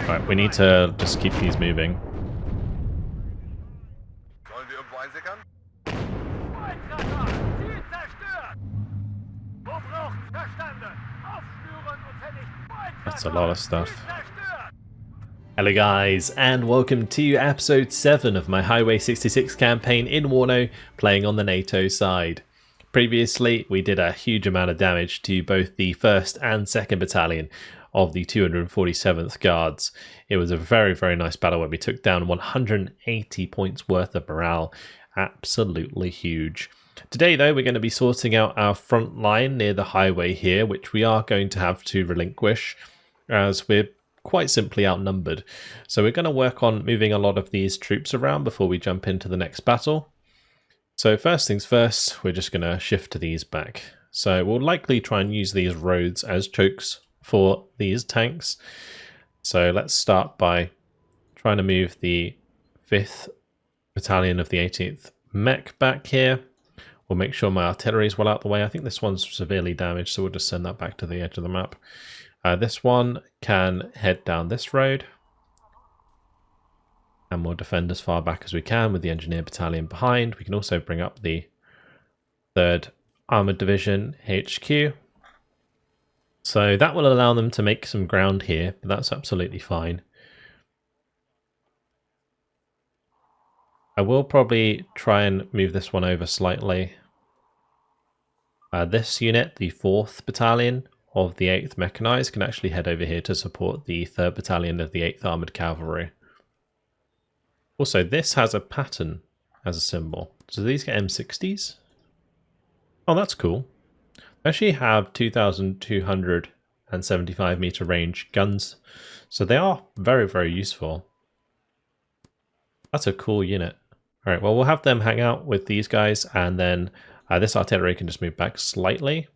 Right, we need to just keep these moving. Sollen wir irgendwo einsickern? That's a lot of stuff. Hello guys, and welcome to episode 7 of my Highway 66 campaign in WARNO, playing on the NATO side. Previously, we did a huge amount of damage to both the 1st and 2nd Battalion of the 247th Guards. It was a very, very nice battle where we took down 180 points worth of morale. Absolutely huge. Today though, we're going to be sorting out our front line near the highway here, which we are going to have to relinquish as we're quite simply outnumbered. So we're going to work on moving a lot of these troops around before we jump into the next battle. So first things first, we're just going to shift these back. So we'll likely try and use these roads as chokes for these tanks. So let's start by trying to move the 5th Battalion of the 18th Mech back here. We'll make sure my artillery is well out the way. I think this one's severely damaged, so we'll just send that back to the edge of the map. This one can head down this road, and we'll defend as far back as we can with the Engineer Battalion behind. We can also bring up the 3rd Armoured Division HQ. So that will allow them to make some ground here, but that's absolutely fine. I will probably try and move this one over slightly. This unit, the 4th Battalion of the 8th Mechanized, can actually head over here to support the 3rd Battalion of the 8th Armoured Cavalry. Also, this has a pattern as a symbol. So these get M60s? Oh, that's cool. They actually have 2,275 meter range guns, so they are very, very useful. That's a cool unit. Alright, well, we'll have them hang out with these guys, and then this artillery can just move back slightly.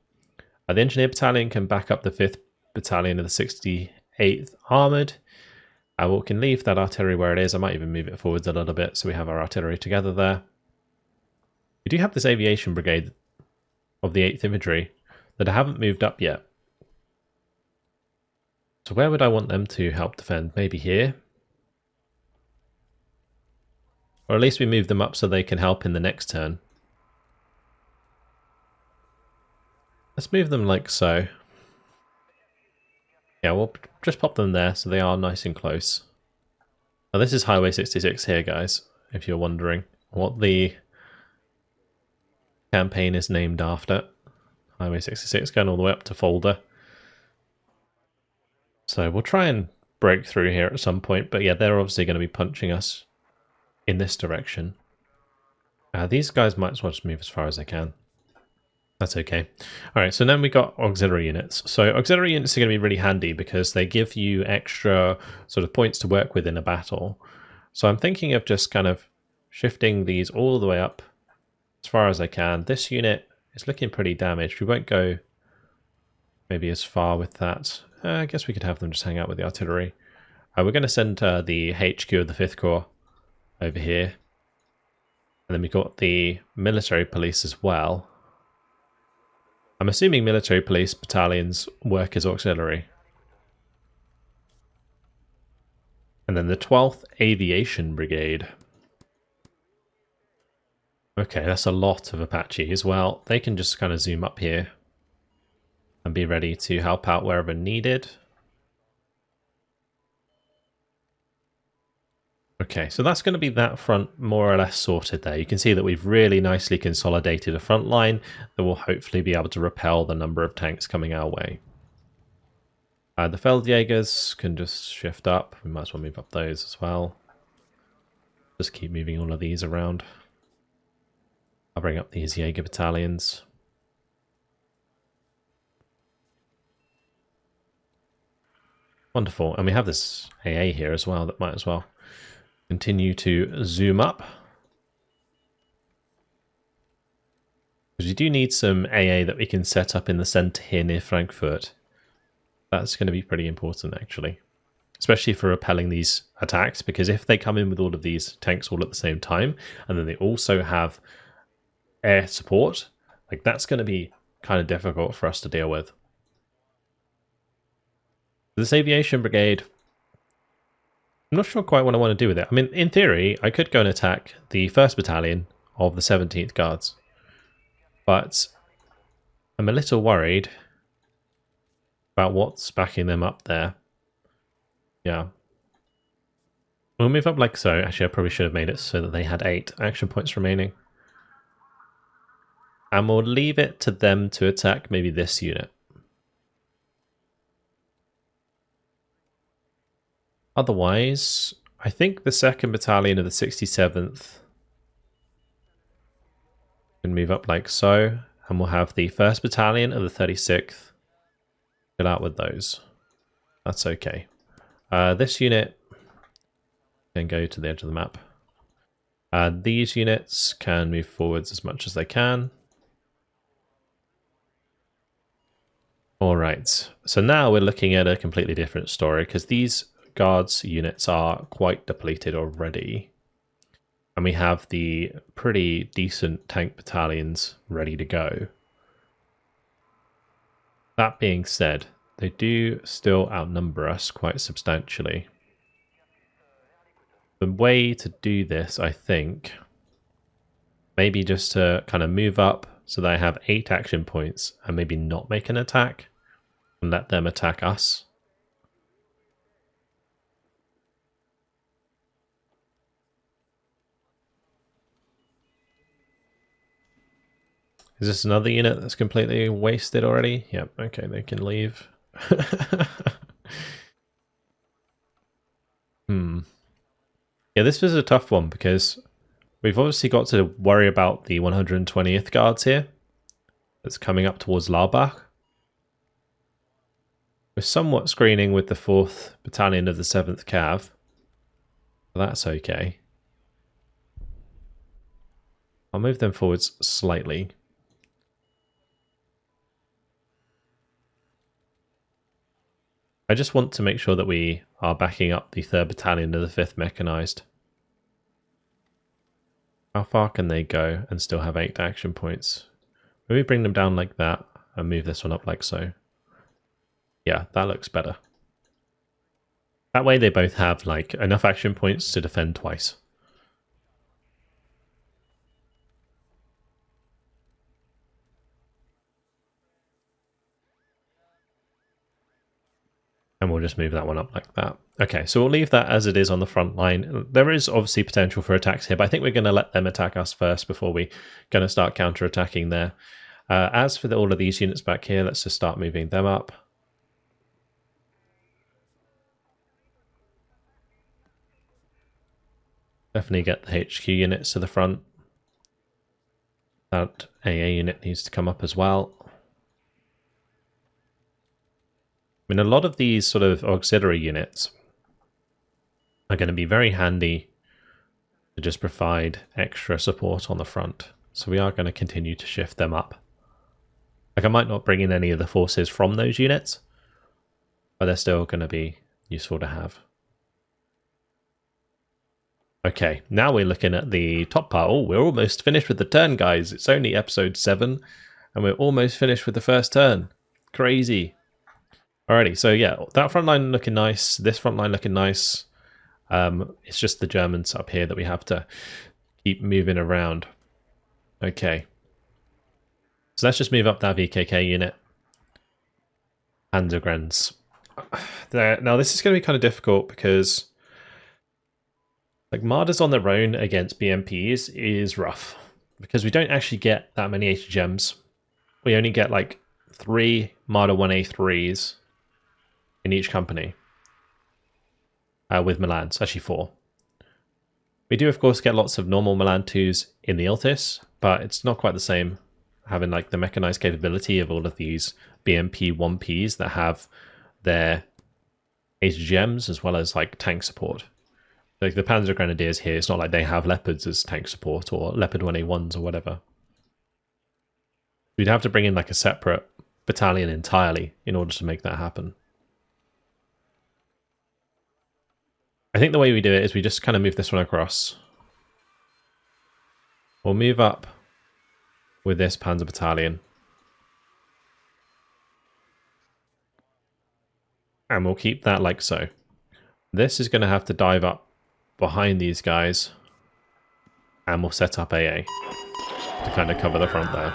The Engineer Battalion can back up the 5th Battalion of the 68th Armoured. We can leave that artillery where it is. I might even move it forwards a little bit so we have our artillery together there. We do have this aviation brigade of the 8th Infantry that I haven't moved up yet. So where would I want them to help defend? Maybe here? Or at least we move them up so they can help in the next turn. Let's move them like so. Yeah, we'll just pop them there so they are nice and close. Now this is Highway 66 here, guys, if you're wondering what the campaign is named after. Highway 66 going all the way up to Folder. So we'll try and break through here at some point, but yeah, they're obviously going to be punching us in this direction. These guys might as well just move as far as they can. That's okay. Alright, so then we got auxiliary units. So auxiliary units are going to be really handy because they give you extra sort of points to work with in a battle. So I'm thinking of just kind of shifting these all the way up as far as I can. This unit is looking pretty damaged. We won't go maybe as far with that. I guess we could have them just hang out with the artillery. We're going to send the HQ of the 5th Corps over here. And then we've got the military police as well. I'm assuming military police battalions work as auxiliary. And then the 12th Aviation Brigade. Okay, that's a lot of Apache as well. They can just kind of zoom up here and be ready to help out wherever needed. Okay, so that's going to be that front more or less sorted there. You can see that we've really nicely consolidated a front line that will hopefully be able to repel the number of tanks coming our way. The Feldjägers can just shift up. We might as well move up those as well. Just keep moving all of these around. I'll bring up these Jaeger battalions. Wonderful, and we have this AA here as well that might as well continue to zoom up. Because we do need some AA that we can set up in the centre here near Frankfurt. That's going to be pretty important actually. Especially for repelling these attacks, because if they come in with all of these tanks all at the same time, and then they also have air support, like that's going to be kind of difficult for us to deal with. This aviation brigade I'm not sure quite what I want to do with it. I mean, in theory, I could go and attack the 1st Battalion of the 17th Guards. But I'm a little worried about what's backing them up there. Yeah. We'll move up like so. Actually, I probably should have made it so that they had 8 action points remaining. And we'll leave it to them to attack maybe this unit. Otherwise, I think the 2nd Battalion of the 67th can move up like so. And we'll have the 1st Battalion of the 36th fill out with those. That's okay. This unit can go to the edge of the map. These units can move forwards as much as they can. Alright, so now we're looking at a completely different story because these guards units are quite depleted already. And we have the pretty decent tank battalions ready to go. That being said, they do still outnumber us quite substantially. The way to do this, I think, maybe just to kind of move up so that I have 8 action points and maybe not make an attack and let them attack us. Is this another unit that's completely wasted already? Yep, okay, they can leave. Yeah, this was a tough one because we've obviously got to worry about the 120th Guards here. That's coming up towards Laubach. We're somewhat screening with the 4th Battalion of the 7th Cav. That's okay. I'll move them forwards slightly. I just want to make sure that we are backing up the 3rd Battalion of the 5th Mechanized. How far can they go and still have 8 action points? Maybe bring them down like that and move this one up like so. Yeah, that looks better. That way they both have like enough action points to defend twice. And we'll just move that one up like that. Okay, so we'll leave that as it is on the front line. There is obviously potential for attacks here, but I think we're going to let them attack us first before we're going to start counter-attacking there. As for all of these units back here, let's just start moving them up. Definitely get the HQ units to the front. That AA unit needs to come up as well. I mean, a lot of these sort of auxiliary units are going to be very handy to just provide extra support on the front. So we are going to continue to shift them up. Like, I might not bring in any of the forces from those units, but they're still going to be useful to have. Okay, now we're looking at the top part. Oh, we're almost finished with the turn, guys. It's only episode 7, and we're almost finished with the first turn. Crazy. Alrighty, so yeah, that front line looking nice. This front line looking nice. It's just the Germans up here that we have to keep moving around. Okay. So let's just move up that VKK unit. Panzergrenz. Now this is going to be kind of difficult because like Marders on their own against BMPs is rough. Because we don't actually get that many HGMs. We only get like 3 Marder 1A3s in each company. With Milans, actually 4. We do of course get lots of normal Milan 2s in the Iltis, but it's not quite the same having like the mechanized capability of all of these BMP 1Ps that have their HGMs as well as like tank support. Like the Panzer Grenadiers here, it's not like they have Leopards as tank support or Leopard 1A1s or whatever. We'd have to bring in like a separate battalion entirely in order to make that happen. I think the way we do it is we just kind of move this one across. We'll move up with this Panzer Battalion. And we'll keep that like so. This is going to have to dive up behind these guys, and we'll set up AA to kind of cover the front there.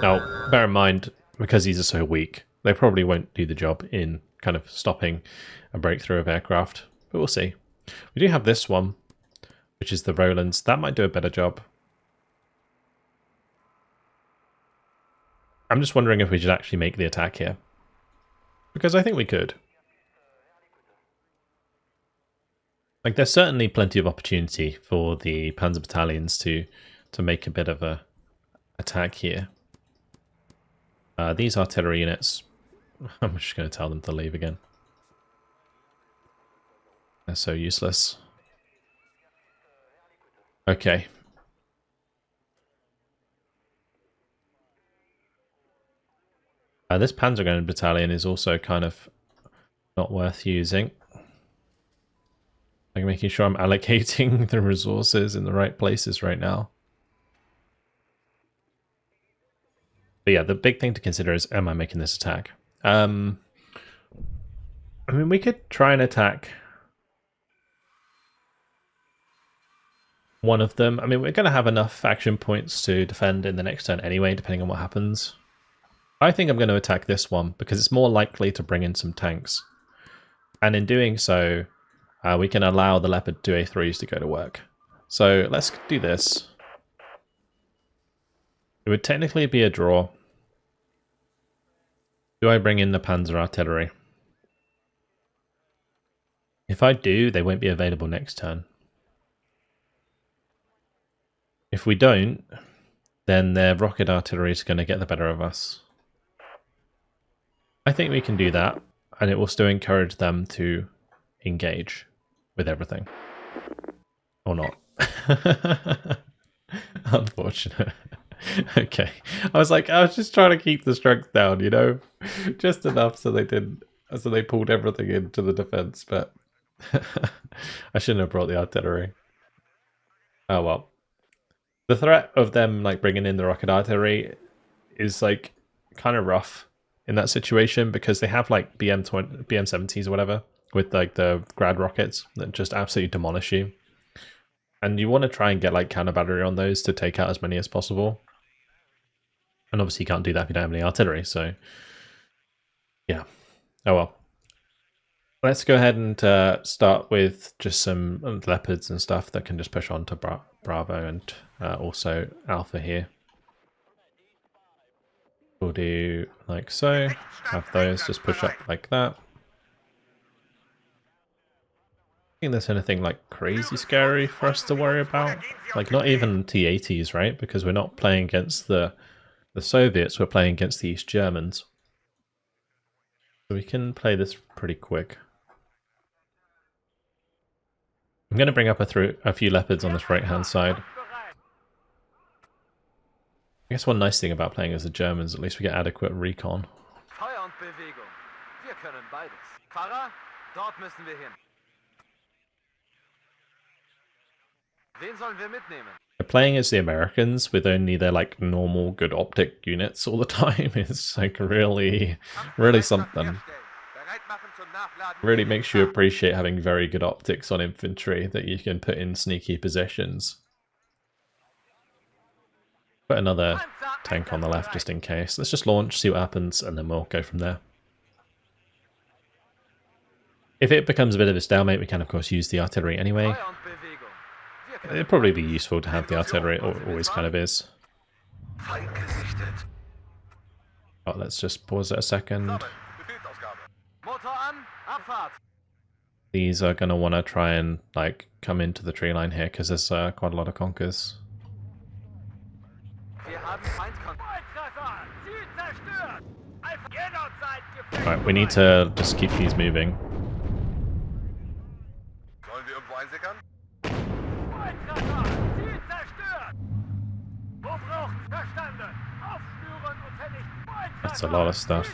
Now, bear in mind, because these are so weak, they probably won't do the job in kind of stopping a breakthrough of aircraft, but we'll see. We do have this one, which is the Rolands. That might do a better job. I'm just wondering if we should actually make the attack here, because I think we could. Like, there's certainly plenty of opportunity for the Panzer battalions to make a bit of a attack here. These artillery units, I'm just going to tell them to leave again. They're so useless. Okay. This Panzergrenadier battalion is also kind of not worth using. Like, making sure I'm allocating the resources in the right places right now. But yeah, the big thing to consider is, am I making this attack? I mean, we could try and attack one of them. I mean, we're going to have enough action points to defend in the next turn anyway, depending on what happens. I think I'm going to attack this one because it's more likely to bring in some tanks. And in doing so, we can allow the Leopard 2A3s to go to work. So let's do this. It would technically be a draw. Do I bring in the Panzer artillery? If I do, they won't be available next turn. If we don't, then their rocket artillery is going to get the better of us. I think we can do that, and it will still encourage them to engage with everything. Or not. Unfortunate. Okay. I was just trying to keep the strength down, you know? Just enough so they pulled everything into the defense, but I shouldn't have brought the artillery. Oh well. The threat of them like bringing in the rocket artillery is like kind of rough in that situation, because they have like BM-70s or whatever with like the Grad rockets that just absolutely demolish you. And you want to try and get like counter battery on those to take out as many as possible. And obviously you can't do that if you don't have any artillery, so yeah. Oh well. Let's go ahead and start with just some Leopards and stuff that can just push on to Bravo and also Alpha here. We'll do like so, have those just push up like that. I think there's anything like crazy scary for us to worry about. Like not even T-80s, right? Because we're not playing against the Soviets, we're playing against the East Germans. So we can play this pretty quick. I'm going to bring up a few Leopards on this right-hand side. I guess one nice thing about playing as the Germans, at least we get adequate recon. Playing as the Americans with only their like normal good optic units all the time is like really something. Really makes you appreciate having very good optics on infantry that you can put in sneaky positions. Put another tank on the left just in case. Let's just launch, see what happens, and then we'll go from there. If it becomes a bit of a stalemate, we can of course use the artillery anyway. It'd probably be useful to have the artillery, it always kind of is. Oh, let's just pause it a second. These are going to want to try and like come into the tree line here because there's quite a lot of conkers. Right, we need to just keep these moving. That's a lot of stuff.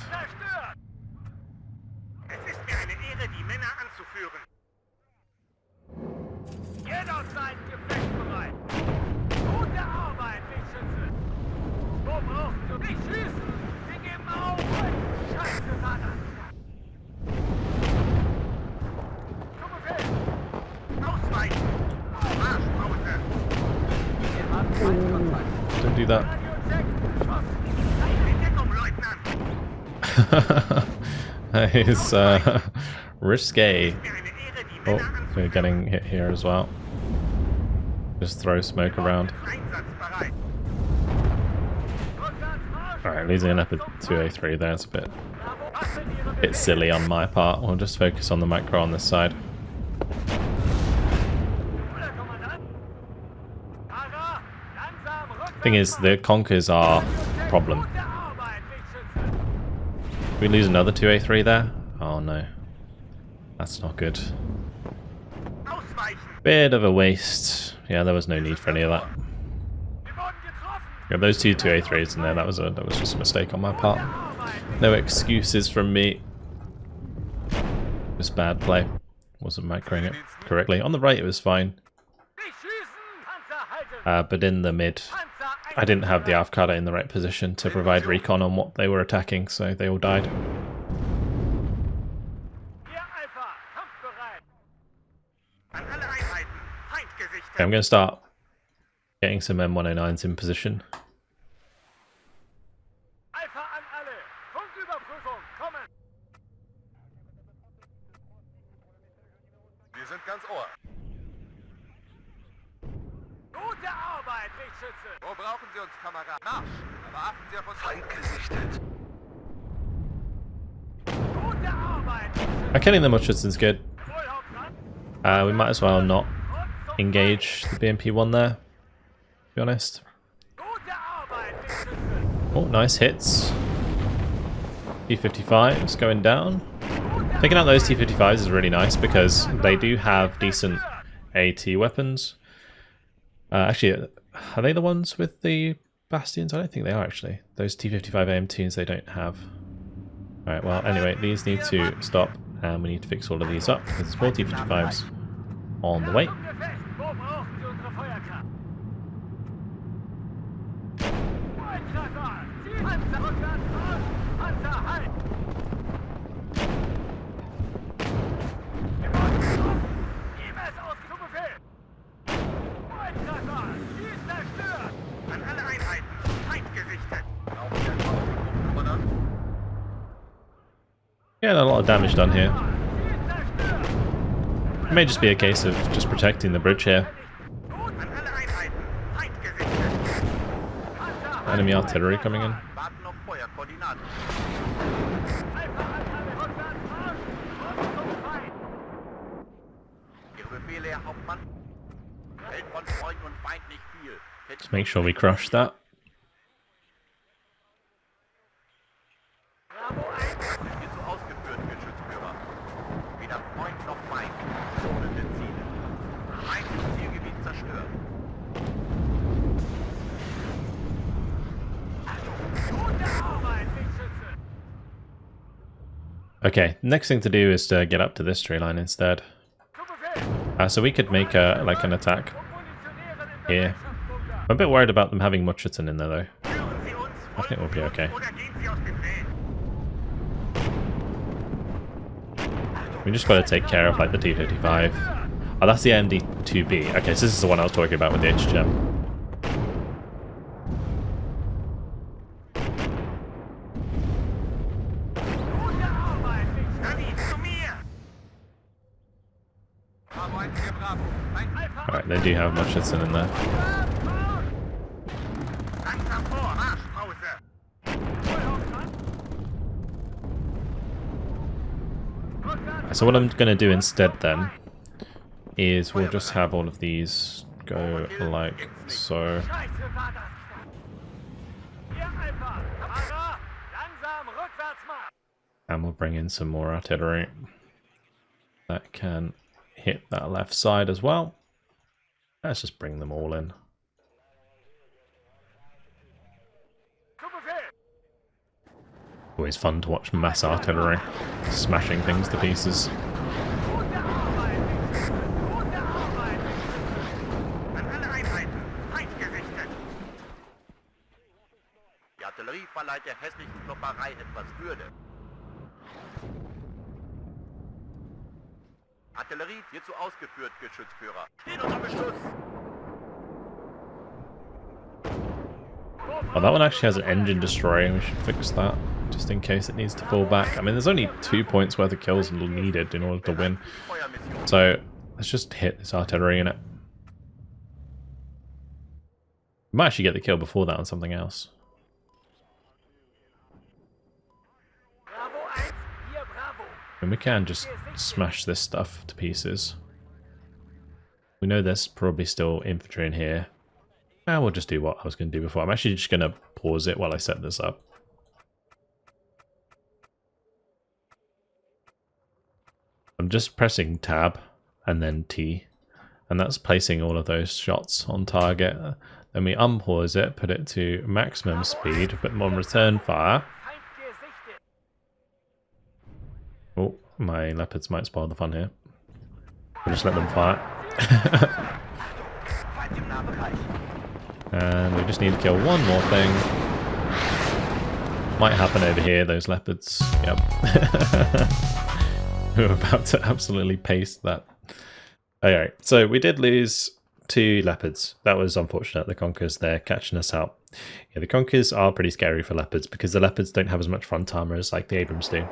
do that. That is risque. Oh, we're getting hit here as well. Just throw smoke around. Alright, losing an up at 2A3 there is a bit silly on my part. We'll just focus on the micro on this side. Thing is, the Conkers are a problem. We lose another 2A3 there? Oh no. That's not good. Bit of a waste. Yeah, there was no need for any of that. Yeah, those two 2A3s in there, that was just a mistake on my part. No excuses from me. Just bad play. Wasn't microing it correctly. On the right it was fine. But in the mid, I didn't have the Aufkada in the right position to provide recon on what they were attacking, so they all died. Okay, I'm going to start getting some M109s in position. Killing the Mutcherson's good. We might as well not engage the BMP-1 there, to be honest. Oh, nice hits. T-55s going down. Taking out those T-55s is really nice because they do have decent AT weapons. Actually, are they the ones with the Bastions? I don't think they are, actually. Those T-55 AM2s they don't have. Alright, well, anyway, these need to stop, and we need to fix all of these up, because there's more T-55s on the way. Yeah, a lot of damage done here. It may just be a case of just protecting the bridge here. Enemy artillery coming in. Just make sure we crush that. Okay, next thing to do is to get up to this tree line instead. So we could make like an attack here. I'm a bit worried about them having Mutcherson in there though. I think we'll be okay. We just got to take care of like the T-55. Oh, that's the MD-2B. Okay, so this is the one I was talking about with the HGem. Alright, they do have Mutcherson in there. So what I'm going to do instead then is we'll just have all of these go like so. And we'll bring in some more artillery that can hit that left side as well. Let's just bring them all in. Always fun to watch mass artillery smashing things to pieces. Artillerie wird so ausgeführt, Geschützführer. Steht unter Beschuss! Oh, that one actually has an engine destroyer. We should fix that, just in case it needs to fall back. I mean, there's only 2 points worth of kills needed in order to win. So, let's just hit this artillery unit. We might actually get the kill before that on something else. And we can just smash this stuff to pieces. We know there's probably still infantry in here. We'll just do what I was going to do before. I'm actually just going to pause it while I set this up. I'm just pressing tab and then T. And that's placing all of those shots on target. Then we unpause it, put it to maximum speed, put them on return fire. Oh, my leopards might spoil the fun here. We'll just let them fire. And we just need to kill one more thing. Might happen over here, those leopards. Yep. We're about to absolutely paste that. Alright, so we did lose 2 leopards. That was unfortunate. The Conkers, they're catching us out. Yeah, the Conkers are pretty scary for leopards because the leopards don't have as much front armor as like the Abrams do.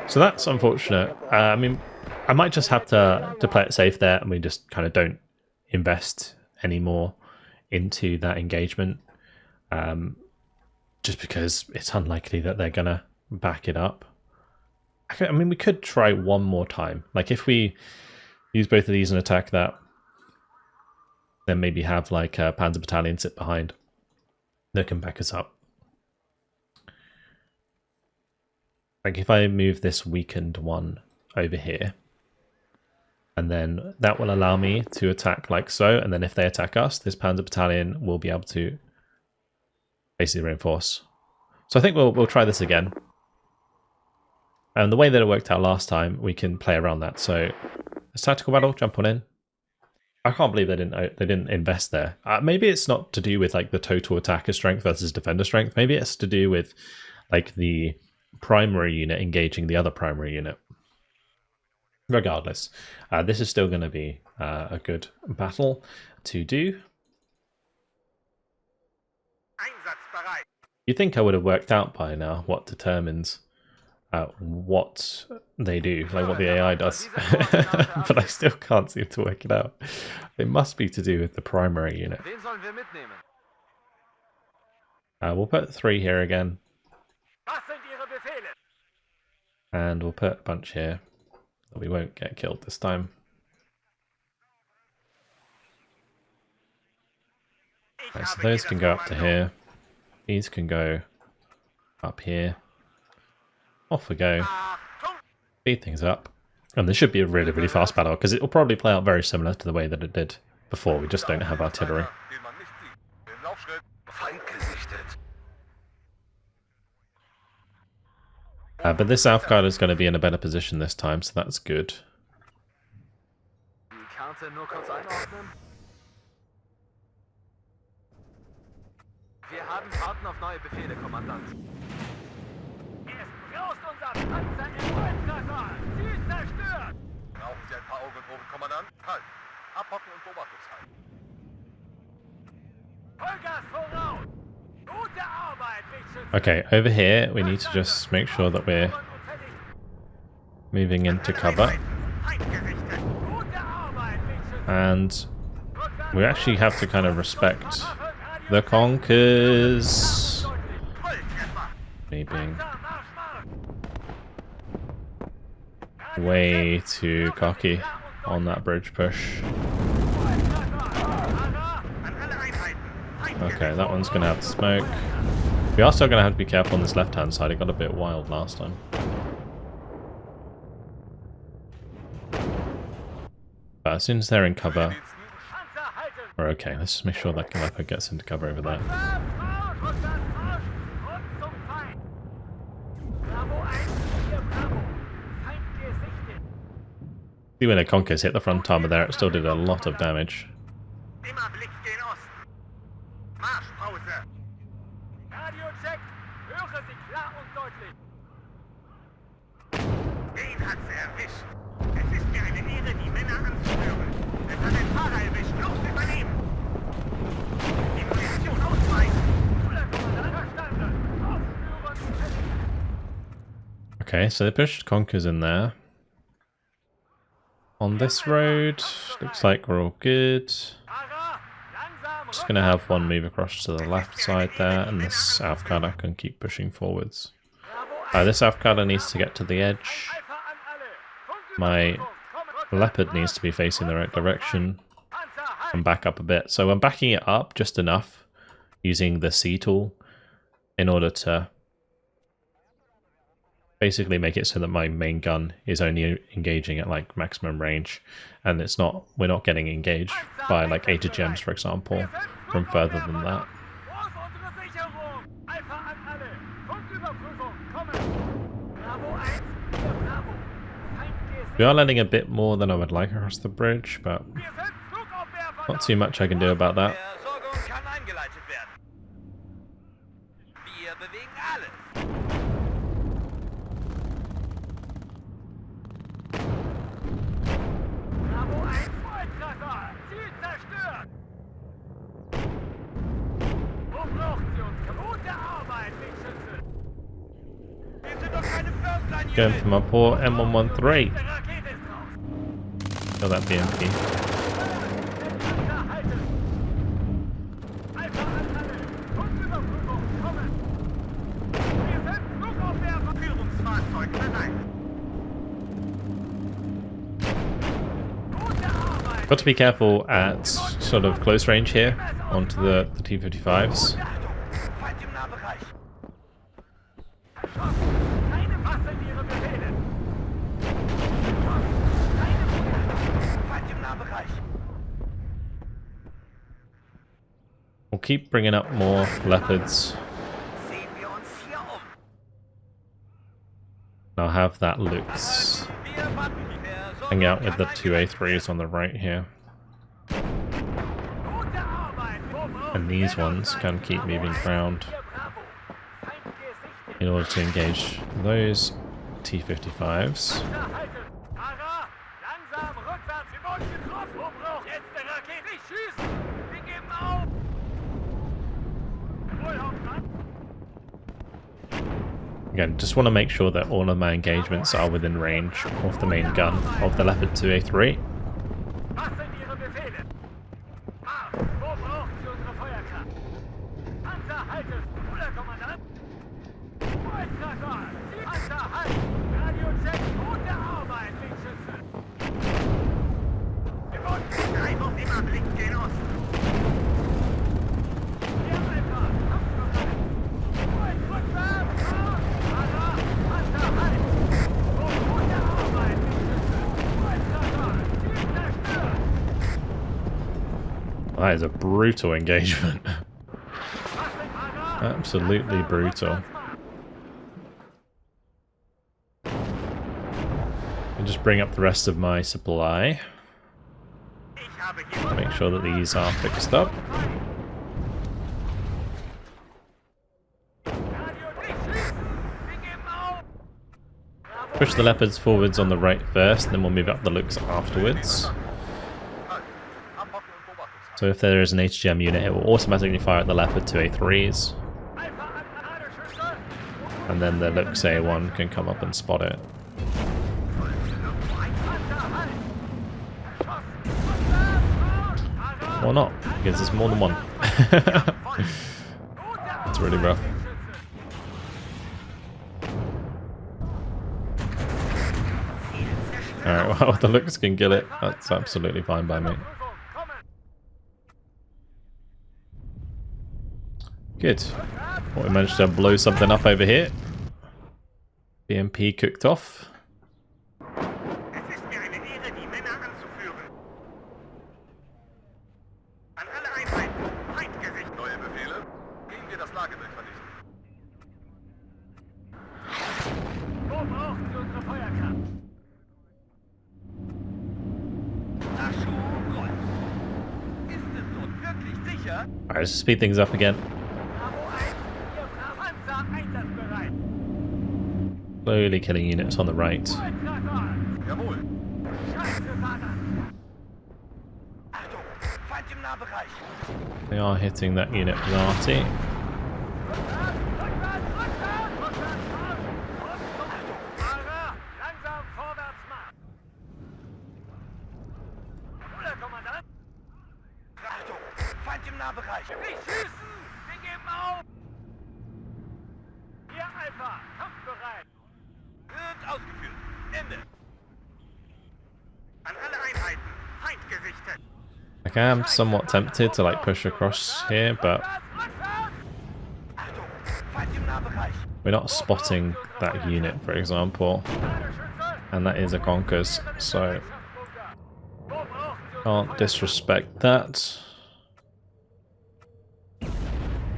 So that's unfortunate. I mean, I might just have to play it safe there, and we just kind of don't invest any more into that engagement, just because it's unlikely that they're gonna back it up. I mean, we could try one more time. Like, if we use both of these and attack that, then maybe have like a Panzer Battalion sit behind that can back us up. Like, if I move this weakened one over here, and then that will allow me to attack like so, and then if they attack us, this Panzer Battalion will be able to basically reinforce. So I think we'll try this again. And the way that it worked out last time, we can play around that. So it's tactical battle, jump on in. I can't believe they didn't invest there. Maybe it's not to do with like the total attacker strength versus defender strength. Maybe it's to do with like the primary unit engaging the other primary unit. Regardless, this is still going to be a good battle to do. You'd think I would have worked out by now what determines what they do, like what the AI does, but I still can't seem to work it out. It must be to do with the primary unit. We'll put 3 here again, and we'll put a bunch here. We won't get killed this time. Right, so those can go up to here. These can go up here. Off we go. Speed things up. And this should be a really, really fast battle, because it will probably play out very similar to the way that it did before. We just don't have artillery. But this South Guard is going to be in a better position this time, so that's good. Okay, over here we need to just make sure that we're moving into cover. And we actually have to kind of respect the Conkers. Me being way too cocky on that bridge push. Okay, that one's going to have to smoke. We are still going to have to be careful on this left-hand side. It got a bit wild last time. But as soon as they're in cover, we're okay. Let's just make sure that leopard gets into cover over there. See, when the Conkers hit the front armor there, it still did a lot of damage. Okay, so they pushed Conkers in there. On this road, looks like we're all good. Just gonna have one move across to the left side there, and this South Cutter can keep pushing forwards. This South Cutter needs to get to the edge. My Leopard needs to be facing the right direction and back up a bit. So I'm backing it up just enough using the C tool in order to basically make it so that my main gun is only engaging at like maximum range, and we're not getting engaged by like HDGams, for example, from further than that. We are landing a bit more than I would like across the bridge, but not too much I can do about that. Going for my poor M113. Kill that BMP. Got to be careful at sort of close range here onto the T-55s. We'll keep bringing up more Leopards. I'll have that Lux hang out with the two A3s on the right here. And these ones can keep moving around in order to engage those T-55s. Again, just want to make sure that all of my engagements are within range of the main gun of the Leopard 2A3. That is a brutal engagement. Absolutely brutal. I'll just bring up the rest of my supply. Make sure that these are fixed up. Push the Leopards forwards on the right first, and then we'll move up the Lux afterwards. So if there is an HGM unit, it will automatically fire at the Leopard 2A3s. And then the Lux A1 can come up and spot it. Or not, because there's more than one. It's really rough. Alright, well, the Lux can kill it. That's absolutely fine by me. Good. Well, we managed to blow something up over here. BMP cooked off. Alright, let's speed things up again. Slowly killing units on the right. They are hitting that unit with RT. Nahbereich. Nicht schießen! Wir geben auf! Hier Alpha, kampfbereit. Wird ausgeführt. Ende. An alle Einheiten. Feind gerichtet. Like, I am somewhat tempted to like push across here, but Achtung, Feind im Nahbereich. we're not spotting that unit, for example, and that is a Conquers, so can't disrespect that.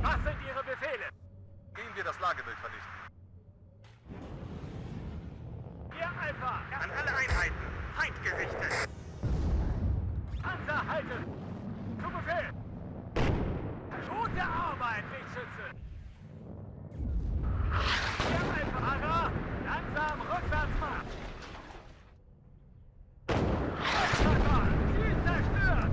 Was sind Ihre Befehle? Gehen wir das Lagebild verdichten. Hier Alpha. An alle Einheiten. Feind gerichtet. Panzer halten. Zu Befehl. Gute Arbeit, Wegschütze. Hier Alpha. Fahrer. Langsam Rückwärtsmarsch. Ziel zerstört.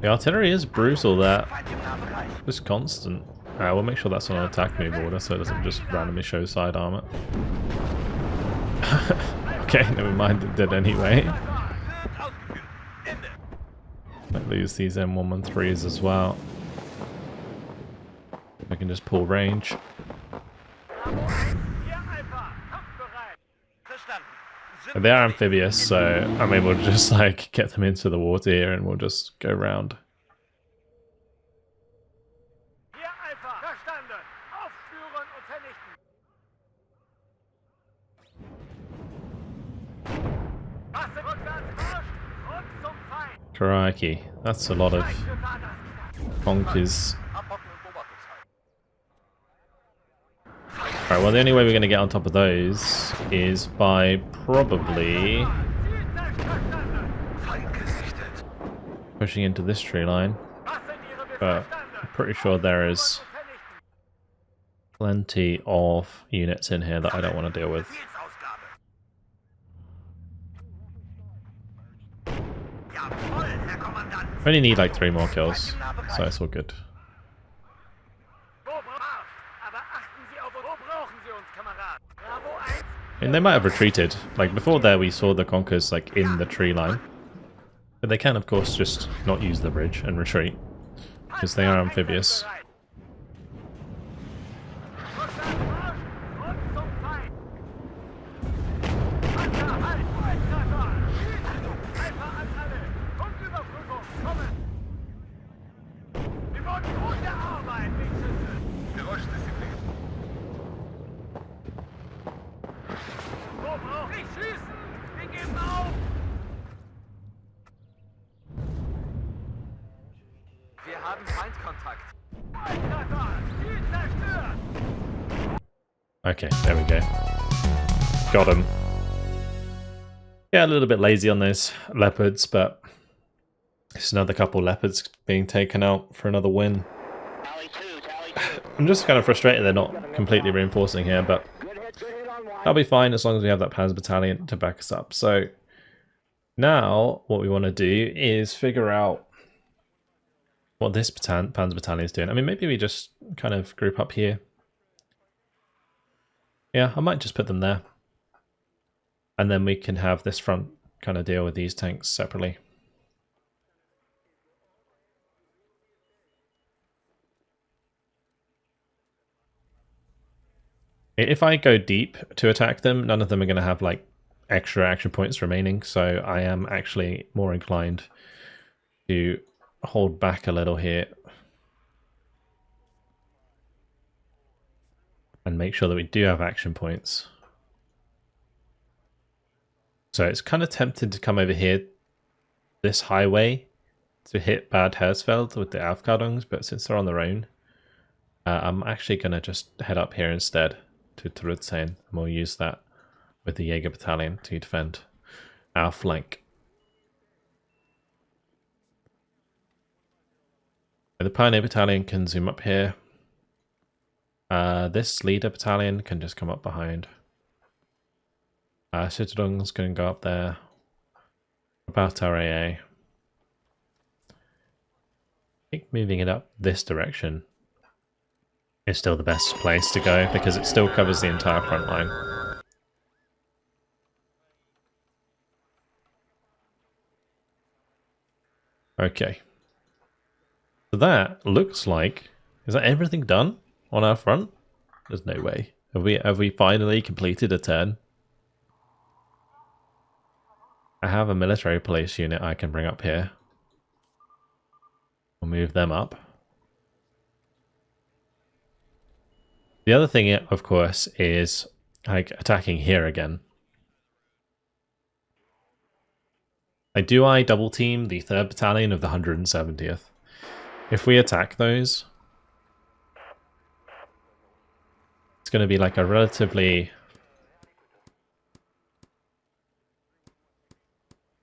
The artillery is brutal there, Feind im Nahbereich. just constant. We'll make sure that's on an attack move order so it doesn't just randomly show side armor. Okay, never mind, it did anyway. Wird ausgeführt. Ende. Might lose these M113s as well. I can just pull range. Hier Alpha. Kampfbereit. Verstanden. Sind They are amphibious, so I'm able to just like get them into the water here and we'll just go round. Hier Alpha. Verstanden. Aufspüren und vernichten. Masse Rückwärtsmarsch und zum Feind. Crikey, that's a lot of Conquers. Abhocken und Beobachtungshalten. Alright, well the only way we're going to get on top of those is by probably Ziel zerstört. Feind gesichtet. pushing into this tree line. Was sind Ihre But Befehle? I'm pretty sure there is plenty of units in here that I don't want to deal with. Befehlsausgabe. Jawohl, Herr Kommandant. I only need like 3 more kills, so it's all good. Wo Marsch? Aber achten Sie auf uns. Wo brauchen Sie uns, Kamerad? Bravo 1. And they might have retreated. Like before there we saw the Conquers like in the tree line. But they can of course just not use the bridge and retreat. Because they are amphibious. Rückwärtsmarsch und zum Feind. Panzer, halt! Volltreffer! Achtung! Alpha an alle! Funküberprüfung, kommen! Wir wollen gute Arbeit, Wegschütze! Geräuschdisziplin. Wo braucht ich schießen? Wir geben auf! Wir haben Feindkontakt. Volltreffer! Ziel zerstört! Okay, there we go. Got him. Yeah, a little bit lazy on those leopards, but it's another couple leopards being taken out for another win. I'm just kind of frustrated they're not completely reinforcing here, but that'll be fine as long as we have that Panzer battalion to back us up. So now what we want to do is figure out what this Panzer battalion is doing. I mean, maybe we just kind of group up here. Yeah, I might just put them there. And then we can have this front kind of deal with these tanks separately. If I go deep to attack them, none of them are going to have like extra action points remaining. So I am actually more inclined to hold back a little here. And make sure that we do have action points. So it's kind of tempted to come over here, this highway, to hit Bad Hersfeld with the Aufkadungs, but since they're on their own, I'm actually going to just head up here instead to Trudzen, and we'll use that with the Jaeger battalion to defend our flank. The Pioneer battalion can zoom up here. This leader battalion can just come up behind. Citadung's going to go up there. About our AA. I think moving it up this direction is still the best place to go because it still covers the entire front line. Okay. that looks like... Is that everything done on our front? There's no way. Have we finally completed a turn? I have a military police unit I can bring up here. We'll move them up. The other thing, of course, is like attacking here again. Do I double team the 3rd Battalion of the 170th? If we attack those, it's going to be like a relatively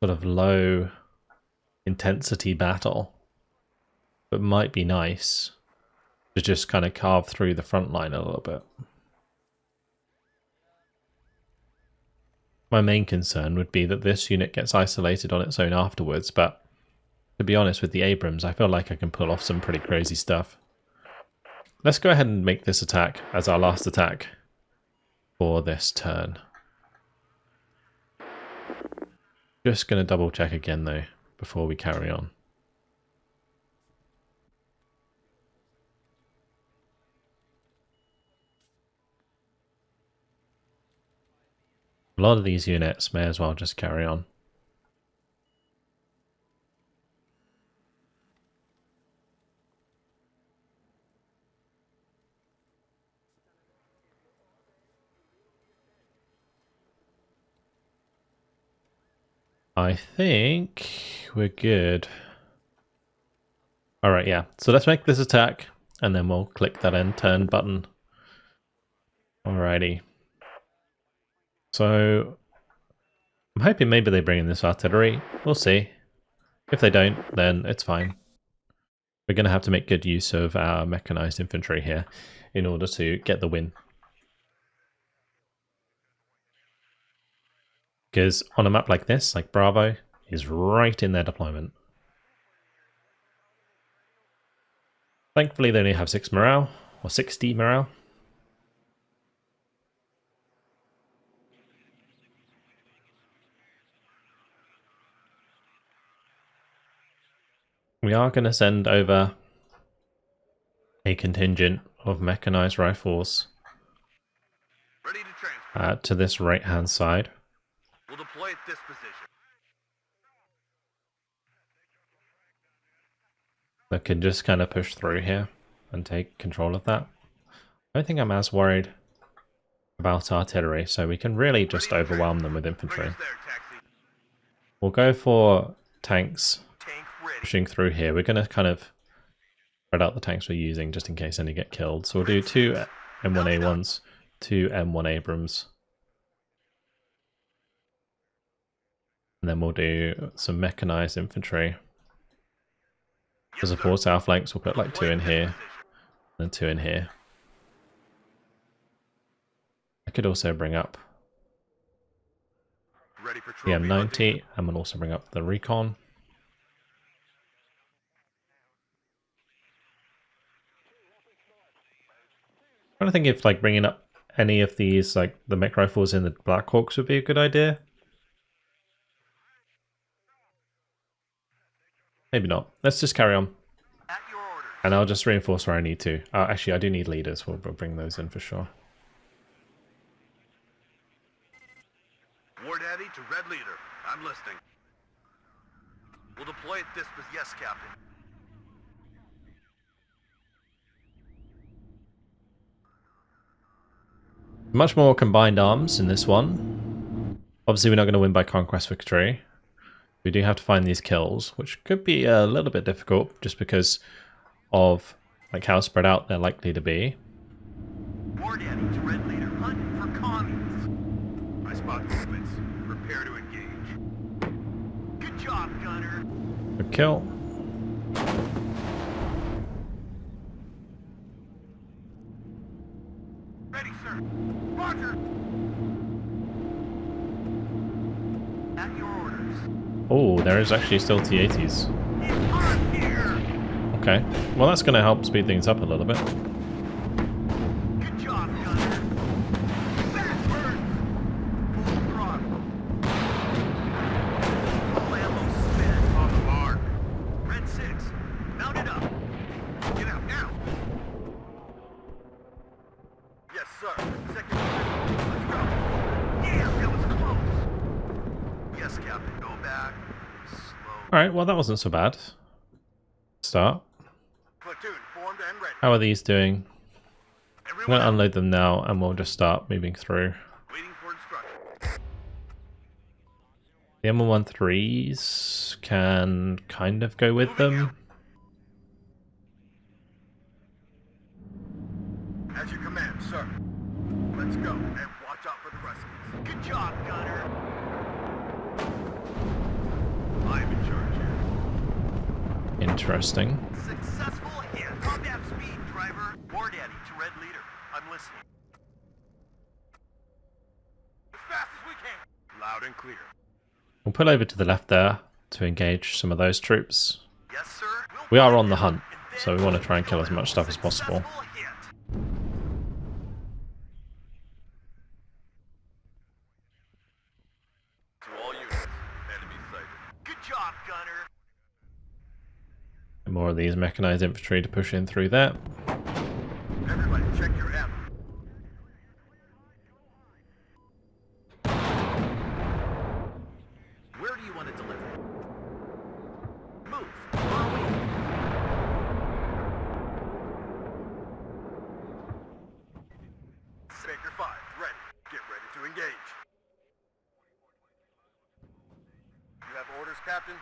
sort of low intensity battle, but might be nice to just kind of carve through the front line a little bit. My main concern would be that this unit gets isolated on its own afterwards, but to be honest with the Abrams, I feel like I can pull off some pretty crazy stuff. Let's go ahead and make this attack as our last attack for this turn. Just going to double check again though before we carry on. A lot of these units may as well just carry on. I think we're good. Alright, yeah. So let's make this attack, and then we'll click that end turn button. Alrighty. So I'm hoping maybe they bring in this artillery. We'll see. If they don't, then it's fine. We're going to have to make good use of our mechanized infantry here in order to get the win. Because on a map like this, like Bravo, is right in their deployment. Thankfully they only have 6 morale, or 60 morale. We are going to send over a contingent of mechanized rifles to this right-hand side. We'll deploy at this position. That can just kind of push through here and take control of that. I don't think I'm as worried about artillery, so we can really just overwhelm them with infantry. We'll go for tanks pushing through here. We're going to kind of spread out the tanks we're using just in case any get killed. So we'll do 2 M1A1s, 2 M1 Abrams. And then we'll do some mechanized infantry. To support our flanks, we'll put like 2 in here, and 2 in here. I could also bring up the M90, and we'll also bring up the recon. I'm trying to think if like bringing up any of these, like the mech rifles in the Black Hawks would be a good idea. Maybe not. Let's just carry on. And I'll just reinforce where I need to. Actually, I do need leaders. We'll bring those in for sure. War Daddy to Red Leader. I'm listening. We'll deploy at this position. Yes, Captain. Much more combined arms in this one. Obviously, we're not going to win by conquest victory. We do have to find these kills, which could be a little bit difficult just because of like how spread out they're likely to be. War Daddy to Red Leader, hunting for communists. I spot movements. Prepare to engage. Good job, Gunner. Good kill. Ready, sir. Roger. At your orders. Oh, there is actually still T-80s. It's on here. Okay, well that's going to help speed things up a little bit. Good job, Gunner. Backwards. Full throttle. Full ammo spent on the mark. Red 6, mount it up. Alright, well that wasn't so bad. Start. Platoon formed and ready. How are these doing? I'm Everyone going to out. unload them now and we'll just start moving through. Waiting for instructions. The M113s can kind of go with Moving them. As you command, sir. Let's go and watch out for the rest of us. Good job, Gunner. I'm in charge here. Interesting. Successful hit. Combat speed, driver. War Daddy to Red Leader. I'm listening. As fast as we can. Loud and clear. We'll pull over to the left there to engage some of those troops. Yes, sir. We are on the hunt, so we want to try and kill as much stuff as possible. Successful hit. To all units, enemy sighted. Good job, Gunner. And more of these mechanized infantry to push in through there. Everybody, check your ammo. Where do you want to deliver? Move. Far away. Baker 5, ready. Get ready to engage. You have orders, Captain?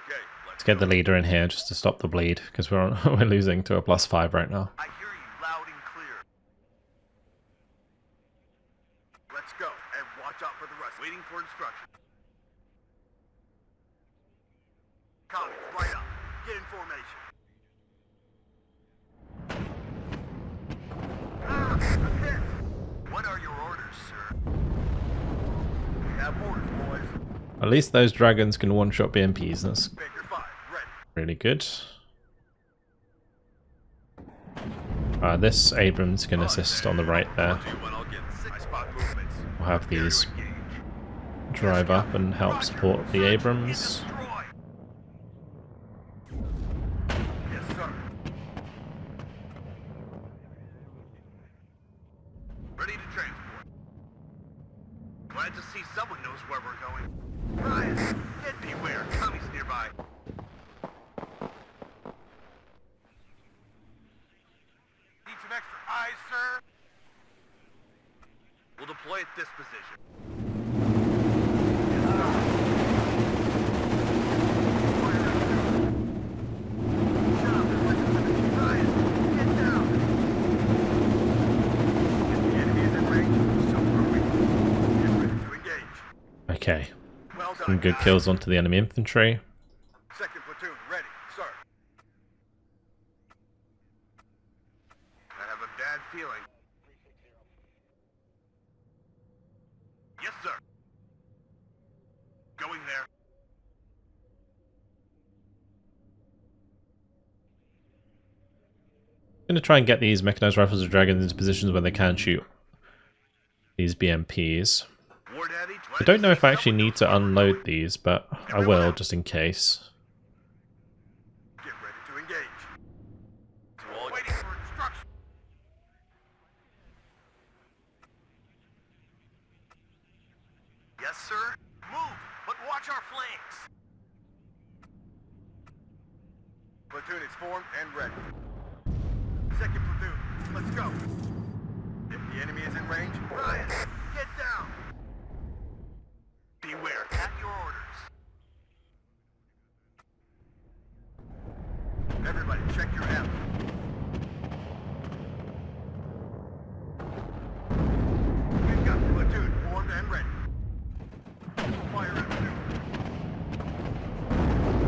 Okay, Let's get the leader in here just to stop the bleed, because we're losing to a +5 right now. I hear you loud and clear. Let's go and watch out for the rest. Waiting for instructions. Commies, right up. Get in formation. Ah, a hit. What are your orders, sir? We have orders, boys. At least those dragons can one-shot BMPs. That's Baker 5, ready. really good. This Abrams can assist on the right there. I spot movements. We'll have Prepare to these engage. drive up and help support the Abrams. Destroy. Yes, sir. Ready to transport. Glad to see someone knows where we're going. Ryan, get beware. Commies nearby. Need some extra eyes, sir? We'll deploy at this position. Okay, some good kills onto the enemy infantry. Second platoon, ready, sir. I have a bad feeling. Yes, sir. Going there. I'm going to try and get these mechanized rifles of dragons into positions where they can shoot these BMPs. War Daddy, I don't know if I actually need to unload these, but I will just in case. Get ready to engage. To all waiting for instructions. Yes, sir. Move, but watch our flanks. Platoon is formed and ready. Second platoon, let's go. If the enemy is in range, Ryan, get down. Beware, at your orders. Everybody, check your ammo. We've got platoon formed and ready. Fire at platoon.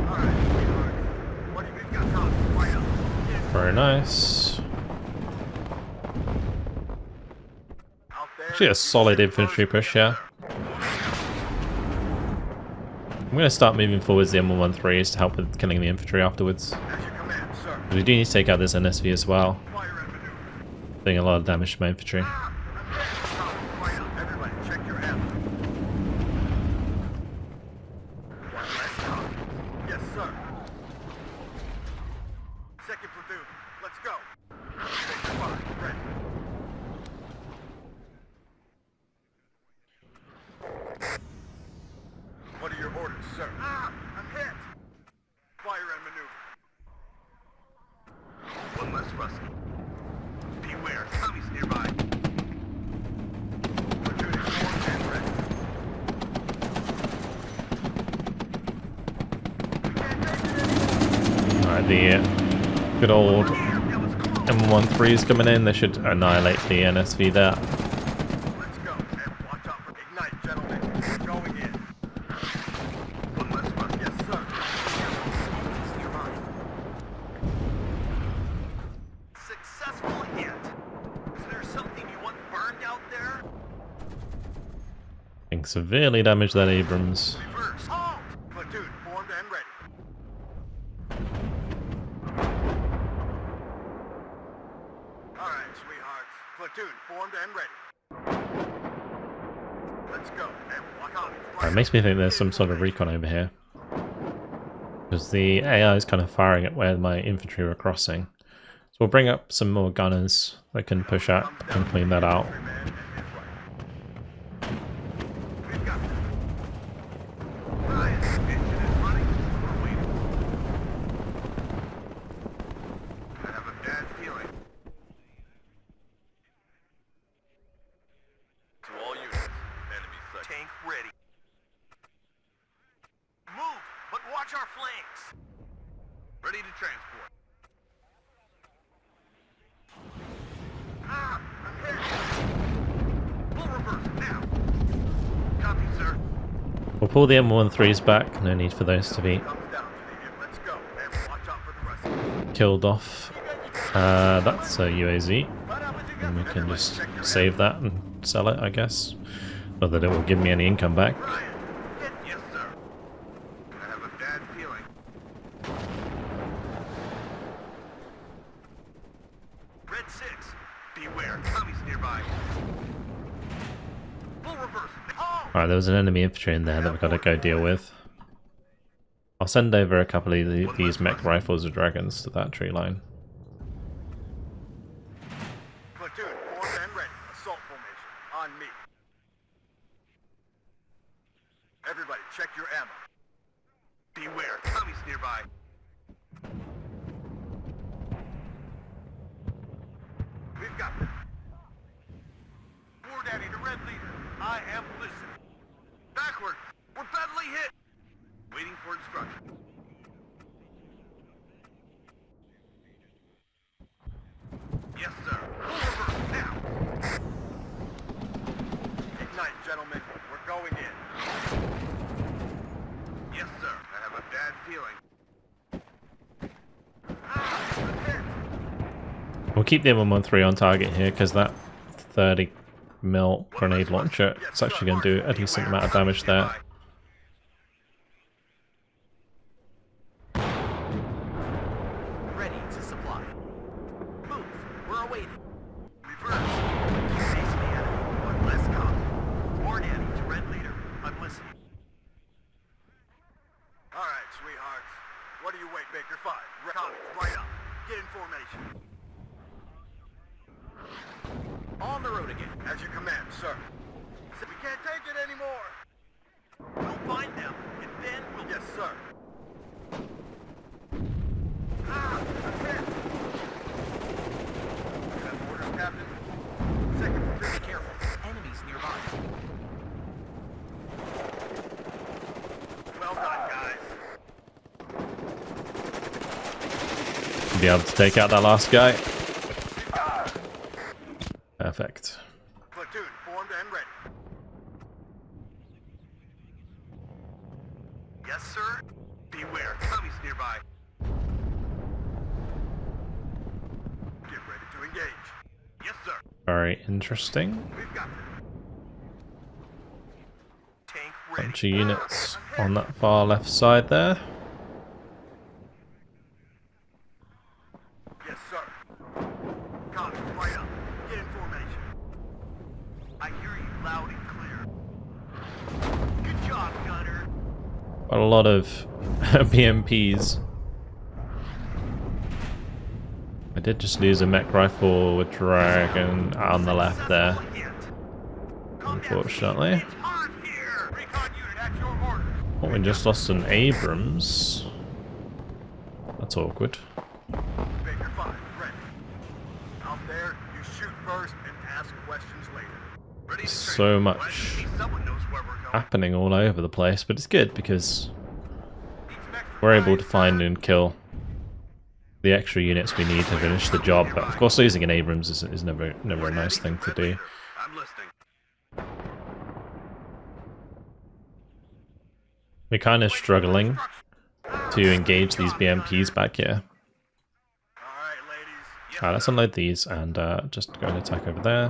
Alright, sweetheart. What do you got, Tom? Right up. Very nice. Out there. Actually a solid infantry push here. I'm going to start moving forwards the M113s to help with killing the infantry afterwards. As you command, sir. We do need to take out this NSV as well. Fire at maneuver. Doing a lot of damage to my infantry. Ah, Tom, right up. Everybody, check your ammo. One last copy. Yes, sir. Second platoon, let's go. Baker 5, ready. What are your orders, sir. Ah, I'm hit. Fire and maneuver. One less rusty. Beware, Tommy's nearby. Platoon informed and ready. We can't take it anymore. Alright, the good old M13s coming in. They should annihilate the NSV there. Let's go, and watch out for ignite, gentlemen. We're going in. One less run. Yes, sir. Enemies nearby. Successful hit. Is there something you want burned out there? Being severely damaged that Abrams. Reverse. Halt! Platoon formed and ready. All right, sweethearts. Platoon formed and ready. Let's go, and watch out. It makes me think there's some sort of recon over here. Because the AI is kind of firing at where my infantry were crossing. So we'll bring up some more gunners that can push up and clean that out. We've got this. Ryan, engine is running. We're waiting. I have a bad feeling. To all units, enemy sight. Tank ready. Move, but watch our flanks. Ready to transport. Ah, I'm hit. Full reverse now. Copy, sir. We'll pull the M13s back. No need for those to be Thumbs down, Canadian. Let's go, and watch out for the rest of us. killed off. That's a UAZ. And we can just save that and sell it, I guess. Not that it will give me any income back. Ryan, hit. Yes, sir. I have a bad feeling. Red 6, beware. Tommy's nearby. Full reverse. Oh! Alright, there was an enemy infantry in there that we've got to go deal with. I'll send over a couple of these mech rifles or dragons to that tree line. Platoon formed and ready. Assault formation. On me. Everybody, check your ammo. Beware. Tommy's nearby. We've got this. War Daddy to Red Leader. I am listening. Backward. We're badly hit. Waiting for instructions. Yes, sir. Full reverse now. Ignite, gentlemen. We're going in. Yes, sir. I have a bad feeling. Ah, I'm hit. We'll keep the M13 on target here because that 30 mil grenade launcher is actually going to do a decent amount of damage there. Ready to supply. Move. We're awaiting. Reverse. Face the enemy. One less copy. War Daddy to Red Leader. I'm listening. All right, sweethearts. What do you wait, Baker 5? Comics, right up. Get in formation. On the road again. As you command, sir. We can't take it anymore. We'll find them, and then we'll... Yes, sir. Ah, I'm hit. You have orders, Captain? Second, be careful. Enemies nearby. Well done, guys. Be able to take out that last guy. Perfect. Platoon formed and ready. Yes, sir. Beware. Tommy's nearby. Get ready to engage. Yes, sir. Very interesting. We've got this. Tank ready. Bunch of units on that far left side there. Yes, sir. Copy. Right up. Get in formation. I hear you loud and clear. Good job, Gunner. Got a lot of BMPs. I did just lose a mech rifle with dragon on the left there, unfortunately. It's hot here. Recon unit at your orders. Oh, we just lost an Abrams. That's awkward. Baker 5, ready. Out there, you shoot first and ask questions later. Ready to So train. much Glad to see someone knows where we're going. happening all over the place, but it's good because Need some extra we're able to fire, find sir. and kill the extra units we need to finish the job. But of course, losing an Abrams is never a nice thing to do. I'm listening. We're kind of struggling to engage these BMPs back here. Alright, ladies. Yes, Alright, let's unload these and just go and attack over there.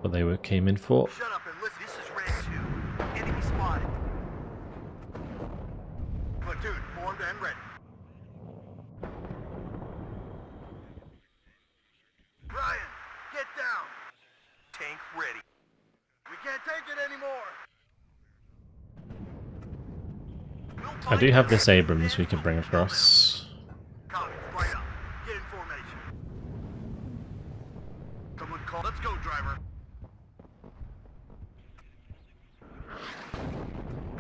What they came in for. Shut up and listen. This is Red 2. Enemy spotted. Platoon formed and ready. Ryan, get down. Tank ready. We can't take it anymore. I do have this Abrams we can bring across. Copy, right up. Get in formation. Someone call. Let's go, driver.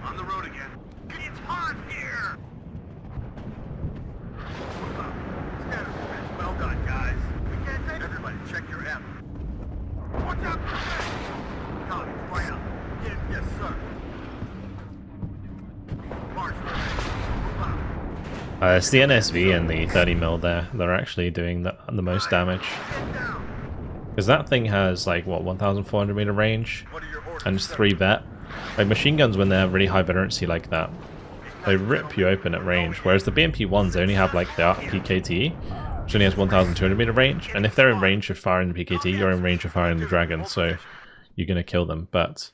On the road again. It's hot here. Scatter defense. Well done, guys. We can't take. Everybody, check your ammo. Watch out! Copy, right up. Get in. Yes, sir. March. Move out. It's the NSV and the 30mm there that are actually doing the most damage. Get down. Because that thing has like, what, 1,400 meter range? What are your orders, And it's sir? 3 vet. Like machine guns, when they're really high veterancy like that, they rip you open at range. Whereas the BMP ones, they only have like the PKT, which only has 1,200 meter range. And if they're in range of firing the PKT, you're in range of firing the Dragon, so you're gonna kill them. But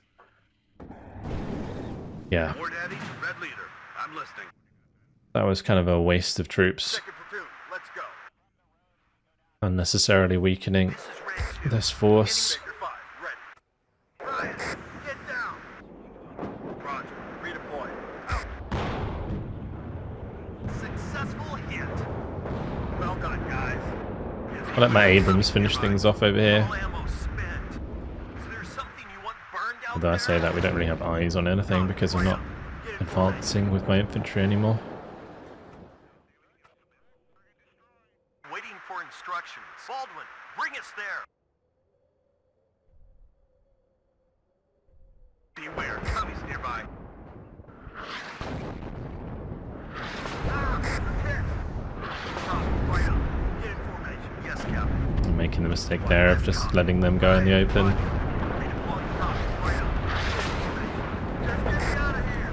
yeah, War Daddy, Red Leader. I'm listening. that was kind of a waste of troops, Second platoon, let's go. unnecessarily weakening This is Red 2. this force. Baker 5, ready. Ryan, get down. Roger, redeploy. Out. Successful hit. Well done, guys. Yes, I'll let my Abrams finish things off over here. all ammo spent. Is there something you want burned out Although I say that, we don't really have eyes on anything because I'm not advancing with my infantry anymore. Waiting for instructions. Baldwin, bring us there. Beware, commies nearby. Right up. Get in formation. Yes, Captain. I'm making the mistake there of just letting them go in the open. Redeploy. Copy. Right up. Just get me out of here.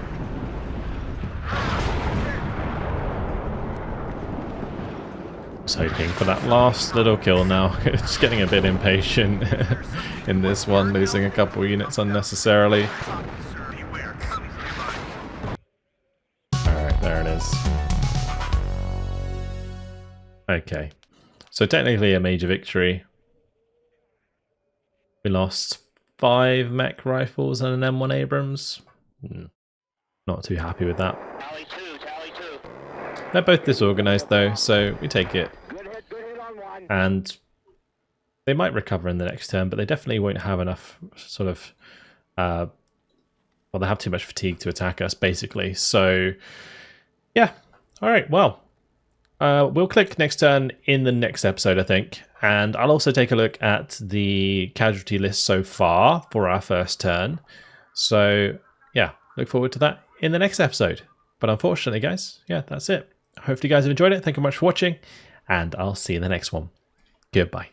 Just hoping for that last little kill now. It's getting a bit impatient in this one, losing a couple units unnecessarily. Copy, sir. Beware, commies nearby. Alright, there it is. Okay. So technically a major victory. We lost 5 mech rifles and an M1 Abrams. Not too happy with that. Tally two. They're both disorganized though, so we take it. Good hit on one. And they might recover in the next turn, but they definitely won't have enough sort of... well, they have too much fatigue to attack us, basically. So, yeah. Alright, well. We'll click next turn in the next episode, I think. And I'll also take a look at the casualty list so far for our first turn. So, yeah, look forward to that in the next episode. But unfortunately, guys, yeah, that's it. Hopefully you guys have enjoyed it. Thank you very much for watching, and I'll see you in the next one. Goodbye.